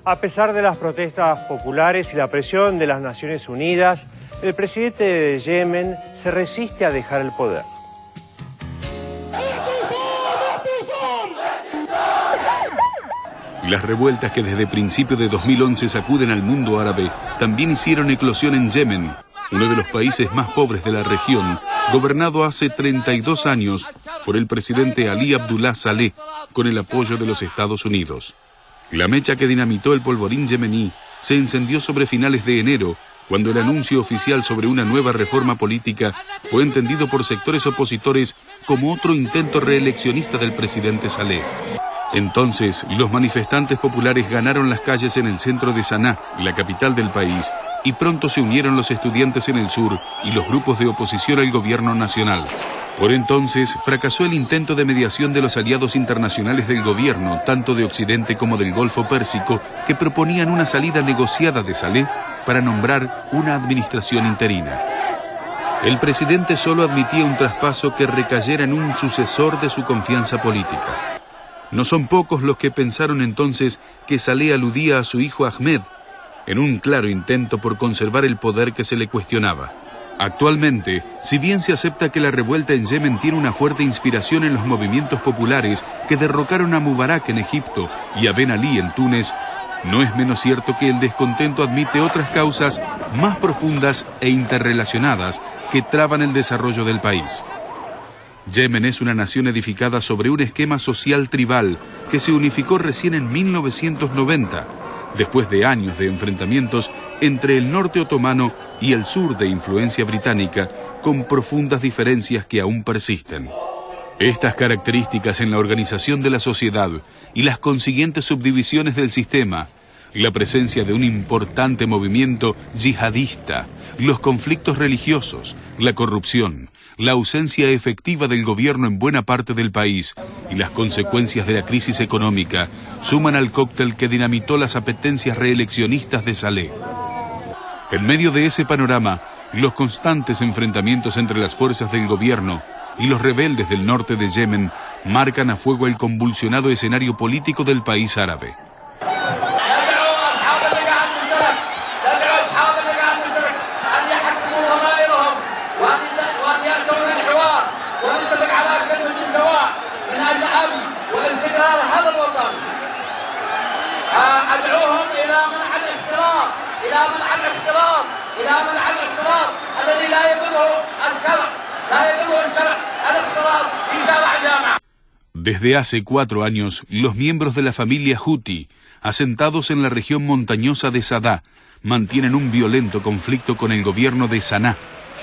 A pesar de las protestas populares y la presión de las Naciones Unidas, el presidente de Yemen se resiste a dejar el poder. Las revueltas que desde principios de 2011 sacuden al mundo árabe también hicieron eclosión en Yemen, uno de los países más pobres de la región, gobernado hace 32 años por el presidente Ali Abdullah Saleh, con el apoyo de los Estados Unidos. La mecha que dinamitó el polvorín yemení se encendió sobre finales de enero, cuando el anuncio oficial sobre una nueva reforma política fue entendido por sectores opositores como otro intento reeleccionista del presidente Saleh. Entonces, los manifestantes populares ganaron las calles en el centro de Saná, la capital del país, y pronto se unieron los estudiantes en el sur y los grupos de oposición al gobierno nacional. Por entonces, fracasó el intento de mediación de los aliados internacionales del gobierno, tanto de Occidente como del Golfo Pérsico, que proponían una salida negociada de Saleh para nombrar una administración interina. El presidente solo admitía un traspaso que recayera en un sucesor de su confianza política. No son pocos los que pensaron entonces que Saleh aludía a su hijo Ahmed, en un claro intento por conservar el poder que se le cuestionaba. Actualmente, si bien se acepta que la revuelta en Yemen tiene una fuerte inspiración en los movimientos populares que derrocaron a Mubarak en Egipto y a Ben Ali en Túnez, no es menos cierto que el descontento admite otras causas más profundas e interrelacionadas que traban el desarrollo del país. Yemen es una nación edificada sobre un esquema social tribal que se unificó recién en 1990, después de años de enfrentamientos entre el norte otomano y el sur de influencia británica, con profundas diferencias que aún persisten. Estas características en la organización de la sociedad y las consiguientes subdivisiones del sistema, la presencia de un importante movimiento yihadista, los conflictos religiosos, la corrupción, la ausencia efectiva del gobierno en buena parte del país y las consecuencias de la crisis económica suman al cóctel que dinamitó las apetencias reeleccionistas de Saleh. En medio de ese panorama, los constantes enfrentamientos entre las fuerzas del gobierno y los rebeldes del norte de Yemen marcan a fuego el convulsionado escenario político del país árabe. Desde hace 4 años, los miembros de la familia Houthi, asentados en la región montañosa de Sadá, mantienen un violento conflicto con el gobierno de Saná.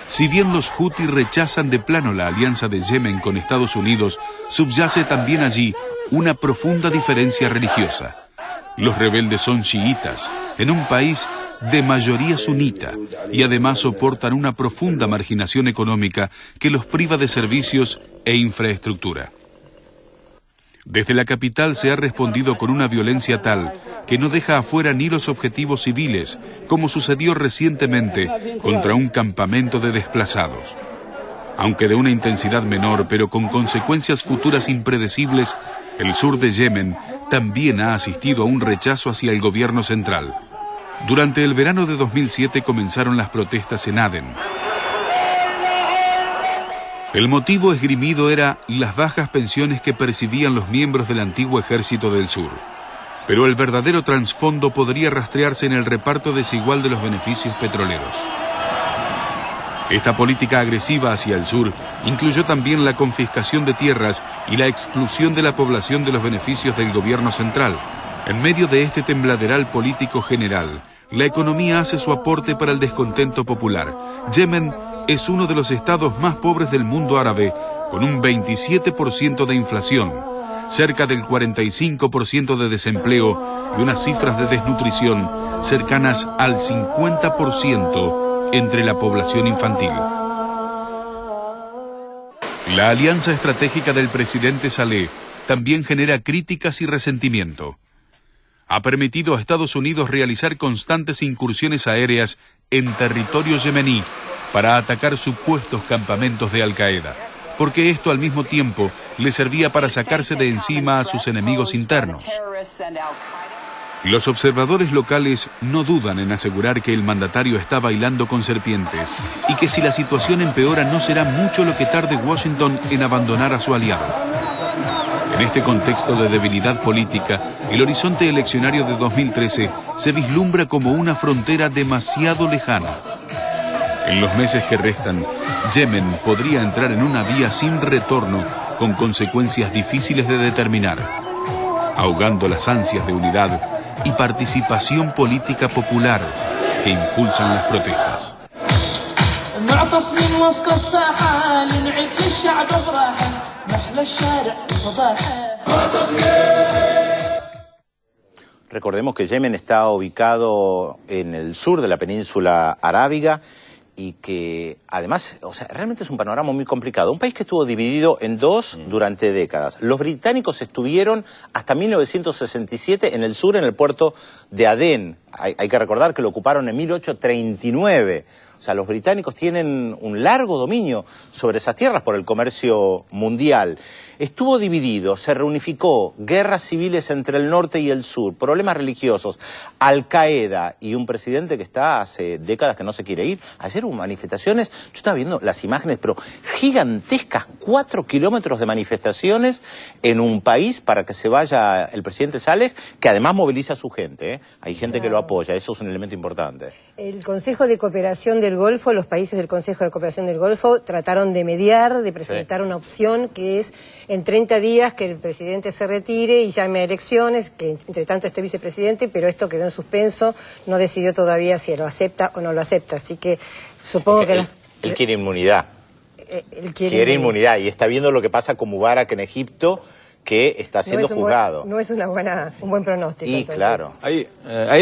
Si bien los Houthi rechazan de plano la alianza de Yemen con Estados Unidos, subyace también allí una profunda diferencia religiosa. Los rebeldes son chiitas, en un país de mayoría sunita, y además soportan una profunda marginación económica que los priva de servicios e infraestructura. Desde la capital se ha respondido con una violencia tal que no deja afuera ni los objetivos civiles, como sucedió recientemente contra un campamento de desplazados. Aunque de una intensidad menor, pero con consecuencias futuras impredecibles, el sur de Yemen también ha asistido a un rechazo hacia el gobierno central. Durante el verano de 2007 comenzaron las protestas en Adén. El motivo esgrimido era las bajas pensiones que percibían los miembros del antiguo ejército del sur. Pero el verdadero trasfondo podría rastrearse en el reparto desigual de los beneficios petroleros. Esta política agresiva hacia el sur incluyó también la confiscación de tierras y la exclusión de la población de los beneficios del gobierno central. En medio de este tembladeral político general, la economía hace su aporte para el descontento popular. Yemen es uno de los estados más pobres del mundo árabe, con un 27% de inflación, cerca del 45% de desempleo y unas cifras de desnutrición cercanas al 50% entre la población infantil. La alianza estratégica del presidente Saleh también genera críticas y resentimiento. Ha permitido a Estados Unidos realizar constantes incursiones aéreas en territorio yemení para atacar supuestos campamentos de Al-Qaeda, porque esto al mismo tiempo le servía para sacarse de encima a sus enemigos internos. Los observadores locales no dudan en asegurar que el mandatario está bailando con serpientes y que si la situación empeora no será mucho lo que tarde Washington en abandonar a su aliado. En este contexto de debilidad política, el horizonte eleccionario de 2013 se vislumbra como una frontera demasiado lejana. En los meses que restan, Yemen podría entrar en una vía sin retorno con consecuencias difíciles de determinar, ahogando las ansias de unidad y participación política popular que impulsan las protestas. Recordemos que Yemen está ubicado en el sur de la península arábiga y que además, realmente es un panorama muy complicado. Un país que estuvo dividido en dos durante décadas. Los británicos estuvieron hasta 1967 en el sur, en el puerto de Adén. Hay que recordar que lo ocuparon en 1839. O sea, los británicos tienen un largo dominio sobre esas tierras por el comercio mundial. Estuvo dividido, se reunificó, guerras civiles entre el norte y el sur, problemas religiosos, Al-Qaeda y un presidente que está hace décadas que no se quiere ir. Ayer hubo manifestaciones, yo estaba viendo las imágenes, pero gigantescas, 4 kilómetros de manifestaciones en un país para que se vaya el presidente Saleh, que además moviliza a su gente, ¿eh? Hay gente que lo apoya, eso es un elemento importante. El Consejo de Cooperación del Golfo, los países del Consejo de Cooperación del Golfo trataron de mediar, de presentar una opción que es en 30 días que el presidente se retire y llame a elecciones, que entre tanto esté vicepresidente, pero esto quedó en suspenso, no decidió todavía si lo acepta o no lo acepta, así que supongo que... Él quiere inmunidad. Él quiere inmunidad y está viendo lo que pasa con Mubarak en Egipto, que está siendo juzgado. No es un buen pronóstico. Y entonces. Claro. Hay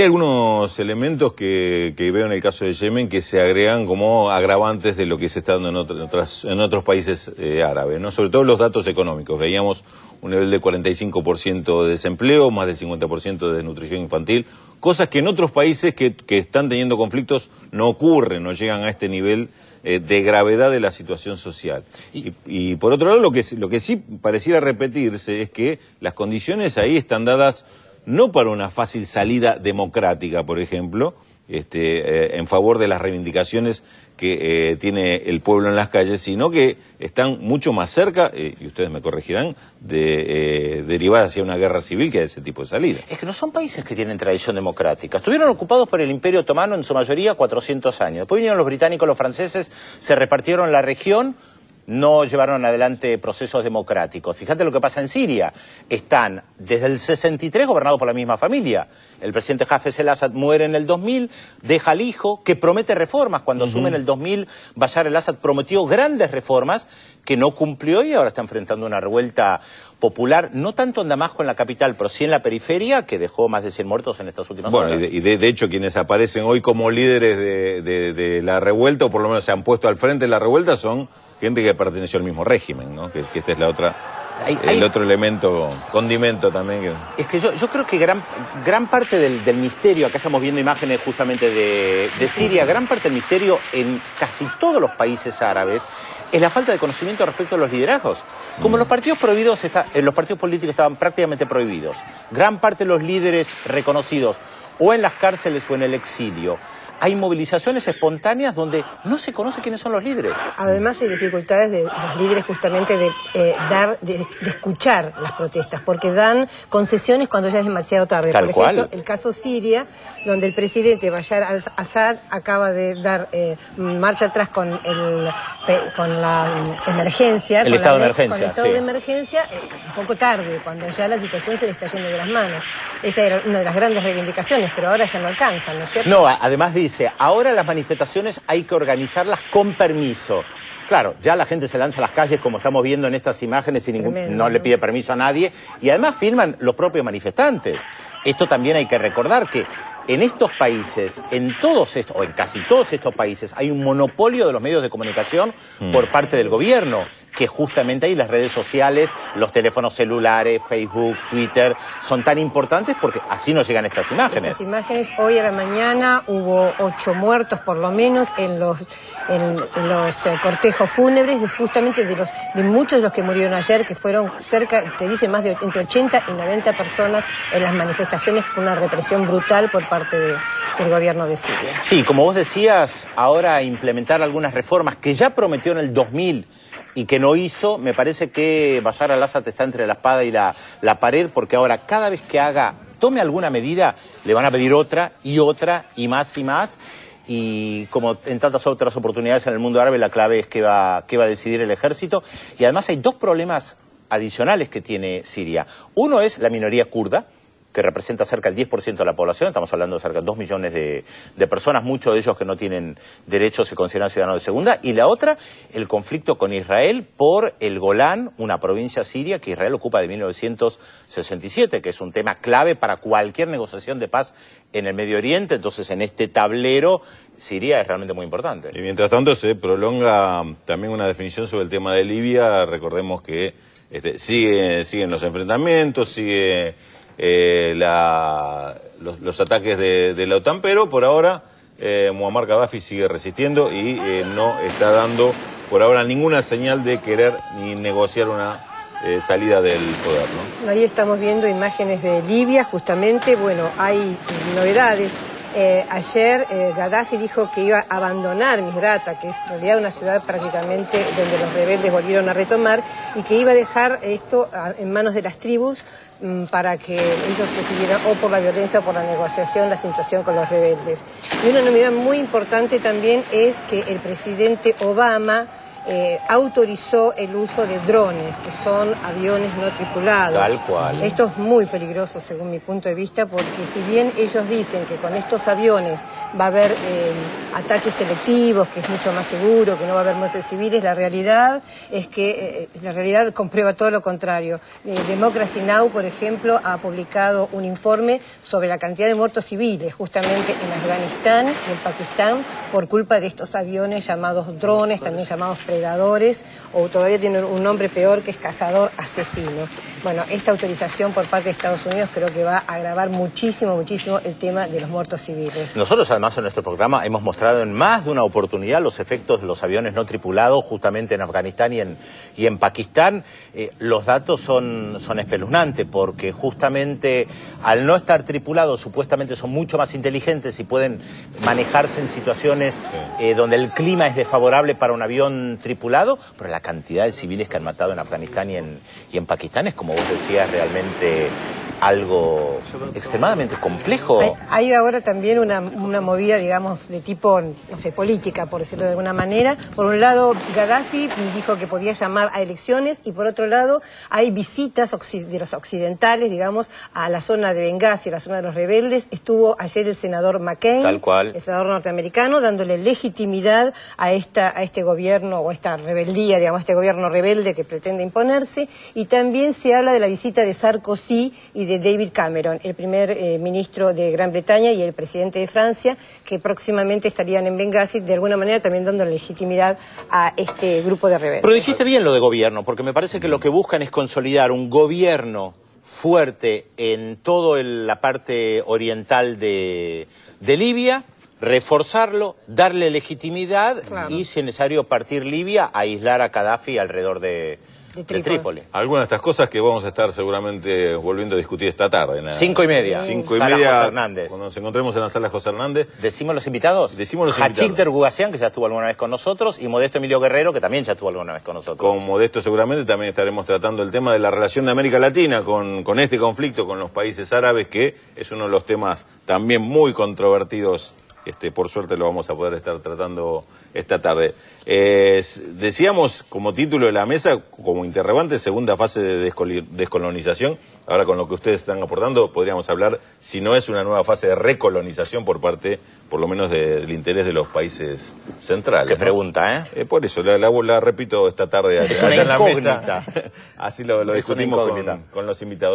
algunos elementos que veo en el caso de Yemen que se agregan como agravantes de lo que se está dando en otros países árabes, ¿no? Sobre todo los datos económicos. Veíamos un nivel de 45% de desempleo, más del 50% de desnutrición infantil, cosas que en otros países que están teniendo conflictos no ocurren, no llegan a este nivel de gravedad de la situación social. Y por otro lado, lo que sí pareciera repetirse es que las condiciones ahí están dadas no para una fácil salida democrática, por ejemplo, en favor de las reivindicaciones que tiene el pueblo en las calles, sino que están mucho más cerca, y ustedes me corregirán, de derivar hacia una guerra civil que a ese tipo de salida. Es que no son países que tienen tradición democrática. Estuvieron ocupados por el Imperio Otomano en su mayoría 400 años. Después vinieron los británicos, los franceses, se repartieron la región, no llevaron adelante procesos democráticos. Fíjate lo que pasa en Siria. Están desde el 63 gobernados por la misma familia. El presidente Hafez el-Assad muere en el 2000, deja al hijo que promete reformas. Cuando asume en el 2000, Bashar el-Assad prometió grandes reformas que no cumplió y ahora está enfrentando una revuelta popular, no tanto en Damasco, en la capital, pero sí en la periferia, que dejó más de 100 muertos en estas últimas horas. Bueno, y de hecho quienes aparecen hoy como líderes de la revuelta, o por lo menos se han puesto al frente de la revuelta, son gente que perteneció al mismo régimen, ¿no? Que esta es la otra, el otro elemento, condimento también. Es que yo creo que gran parte del misterio, acá estamos viendo imágenes justamente de Siria, gran parte del misterio en casi todos los países árabes es la falta de conocimiento respecto a los liderazgos. Como los partidos prohibidos, los partidos políticos estaban prácticamente prohibidos, gran parte de los líderes reconocidos o en las cárceles o en el exilio. Hay movilizaciones espontáneas donde no se conoce quiénes son los líderes. Además hay dificultades de los líderes justamente de escuchar las protestas, porque dan concesiones cuando ya es demasiado tarde. Tal Por ejemplo, cual. el caso Siria, donde el presidente Bashar al-Assad acaba de dar marcha atrás con la emergencia. El estado de emergencia, Con el estado sí. de emergencia, un poco tarde, cuando ya la situación se le está yendo de las manos. Esa era una de las grandes reivindicaciones, pero ahora ya no alcanzan, ¿no es cierto? No, además dice, ahora las manifestaciones hay que organizarlas con permiso. Claro, ya la gente se lanza a las calles como estamos viendo en estas imágenes y no le pide permiso a nadie y además filman los propios manifestantes. Esto también hay que recordar que en estos países, en todos estos, o en casi todos estos países, hay un monopolio de los medios de comunicación por parte del gobierno, que justamente ahí las redes sociales, los teléfonos celulares, Facebook, Twitter, son tan importantes porque así nos llegan estas imágenes. Estas imágenes, hoy a la mañana hubo 8 muertos por lo menos en los cortejos fúnebres, justamente de muchos de los que murieron ayer, que fueron cerca, te dicen más de entre 80 y 90 personas en las manifestaciones, con una represión brutal por parte del gobierno de Siria. Sí, como vos decías, ahora implementar algunas reformas que ya prometió en el 2000 y que no hizo, me parece que Bashar al-Assad está entre la espada y la pared, porque ahora cada vez que tome alguna medida, le van a pedir otra y más y más. Y como en tantas otras oportunidades en el mundo árabe, la clave es qué va a decidir el ejército. Y además hay dos problemas adicionales que tiene Siria. Uno es la minoría kurda, que representa cerca del 10% de la población, estamos hablando de cerca de 2 millones de personas, muchos de ellos que no tienen derechos, se consideran ciudadanos de segunda, y la otra, el conflicto con Israel por el Golán, una provincia siria que Israel ocupa de 1967, que es un tema clave para cualquier negociación de paz en el Medio Oriente. Entonces, en este tablero, Siria es realmente muy importante. Y mientras tanto se prolonga también una definición sobre el tema de Libia. Recordemos que siguen los enfrentamientos, sigue los ataques de la OTAN, pero por ahora Muammar Gaddafi sigue resistiendo y no está dando por ahora ninguna señal de querer ni negociar una salida del poder, ¿no? Ahí estamos viendo imágenes de Libia, justamente. Bueno, hay novedades. Ayer Gaddafi dijo que iba a abandonar Misrata, que es en realidad una ciudad prácticamente donde los rebeldes volvieron a retomar, y que iba a dejar esto en manos de las tribus para que ellos decidieran o por la violencia o por la negociación la situación con los rebeldes. Y una novedad muy importante también es que el presidente Obama autorizó el uso de drones, que son aviones no tripulados. Tal cual. Esto es muy peligroso según mi punto de vista, porque si bien ellos dicen que con estos aviones va a haber ataques selectivos, que es mucho más seguro, que no va a haber muertes civiles, la realidad es que la realidad comprueba todo lo contrario. Democracy Now!, por ejemplo, ha publicado un informe sobre la cantidad de muertos civiles justamente en Afganistán y en Pakistán por culpa de estos aviones llamados drones, también llamados predadores, o todavía tienen un nombre peor, que es cazador asesino. Bueno, esta autorización por parte de Estados Unidos creo que va a agravar muchísimo el tema de los muertos civiles. Nosotros además en nuestro programa hemos mostrado en más de una oportunidad los efectos de los aviones no tripulados justamente en Afganistán y en Pakistán. Los datos son espeluznantes, porque justamente al no estar tripulados supuestamente son mucho más inteligentes y pueden manejarse en situaciones donde el clima es desfavorable para un avión tripulado, pero la cantidad de civiles que han matado en Afganistán y en Pakistán es, como vos decías, realmente algo extremadamente complejo. Hay ahora también una movida, digamos, de tipo, no sé, política, por decirlo de alguna manera. Por un lado, Gaddafi dijo que podía llamar a elecciones, y por otro lado, hay visitas de los occidentales, digamos, a la zona de Benghazi, a la zona de los rebeldes. Estuvo ayer el senador McCain, tal cual, el senador norteamericano, dándole legitimidad a este gobierno, o esta rebeldía, digamos, este gobierno rebelde que pretende imponerse. Y también se habla de la visita de Sarkozy y de David Cameron, el primer ministro de Gran Bretaña, y el presidente de Francia, que próximamente estarían en Benghazi, de alguna manera también dando legitimidad a este grupo de rebeldes. Pero dijiste bien lo de gobierno, porque me parece que lo que buscan es consolidar un gobierno fuerte en toda la parte oriental de Libia, reforzarlo, darle legitimidad, claro, y si es necesario partir Libia, aislar a Gaddafi alrededor de Trípoli. Algunas de estas cosas que vamos a estar seguramente volviendo a discutir esta tarde. 5:30. 5:30. Hernández. Cuando nos encontremos en la sala José Hernández. ¿Decimos los invitados? Decimos los invitados. Hachik Derguasian, que ya estuvo alguna vez con nosotros, y Modesto Emilio Guerrero, que también ya estuvo alguna vez con nosotros. Con Modesto seguramente también estaremos tratando el tema de la relación de América Latina con este conflicto con los países árabes, que es uno de los temas también muy controvertidos. Por suerte lo vamos a poder estar tratando esta tarde. Decíamos como título de la mesa, como interrogante, segunda fase de descolonización. Ahora, con lo que ustedes están aportando, podríamos hablar si no es una nueva fase de recolonización por parte, por lo menos, del interés de los países centrales. Qué pregunta, Por eso, la repito esta tarde es una en la incógnita. mesa. Así lo discutimos con los invitados.